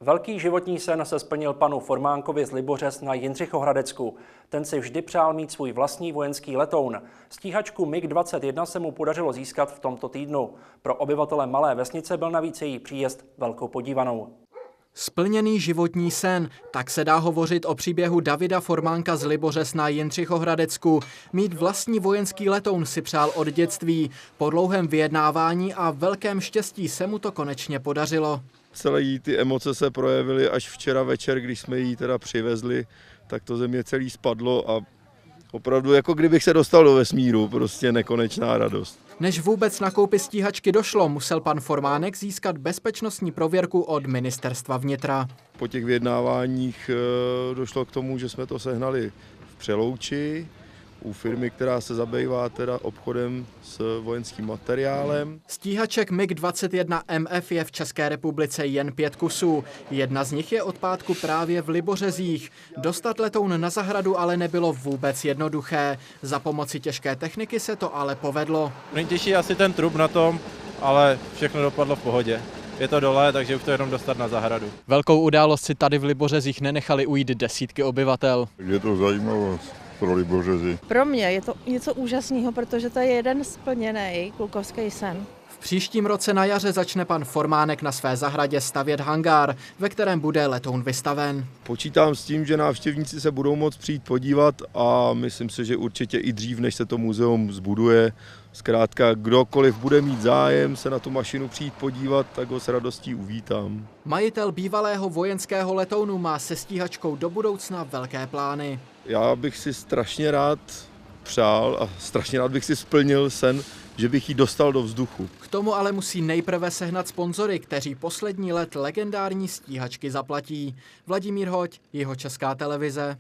Velký životní sen se splnil panu Formánkovi z Libořez na Jindřichohradecku. Ten si vždy přál mít svůj vlastní vojenský letoun. Stíhačku MiG-21 se mu podařilo získat v tomto týdnu. Pro obyvatele malé vesnice byl navíc její příjezd velkou podívanou. Splněný životní sen, tak se dá hovořit o příběhu Davida Formánka z Libořez na Jindřichohradecku. Mít vlastní vojenský letoun si přál od dětství. Po dlouhém vyjednávání a velkém štěstí se mu to konečně podařilo. Celé ty emoce se projevily až včera večer, když jsme ji teda přivezli, tak to ze mě celý spadlo a opravdu jako kdybych se dostal do vesmíru, prostě nekonečná radost. Než vůbec na koupi stíhačky došlo, musel pan Formánek získat bezpečnostní prověrku od ministerstva vnitra. Po těch vyjednáváních došlo k tomu, že jsme to sehnali v Přelouči u firmy, která se zabývá teda obchodem s vojenským materiálem. Stíhaček MiG-21 MF je v České republice jen 5 kusů. Jedna z nich je od pátku právě v Libořezích. Dostat letoun na zahradu ale nebylo vůbec jednoduché. Za pomoci těžké techniky se to ale povedlo. Nejtěžší je asi ten trup na tom, ale všechno dopadlo v pohodě. Je to dole, takže už to jenom dostat na zahradu. Velkou událost si tady v Libořezích nenechali ujít desítky obyvatel. Je to zajímavost pro Libořezy. Pro mě je to něco úžasného, protože to je jeden splněný klukovský sen. V příštím roce na jaře začne pan Formánek na své zahradě stavět hangár, ve kterém bude letoun vystaven. Počítám s tím, že návštěvníci se budou moct přijít podívat a myslím si, že určitě i dřív, než se to muzeum zbuduje. Zkrátka, kdokoliv bude mít zájem se na tu mašinu přijít podívat, tak ho s radostí uvítám. Majitel bývalého vojenského letounu má se stíhačkou do budoucna velké plány. Já bych si strašně rád přál a strašně rád bych si splnil sen, že bych ji dostal do vzduchu. K tomu ale musí nejprve sehnat sponzory, kteří poslední let legendární stíhačky zaplatí. Vladimír Hoď, Jihočeská televize.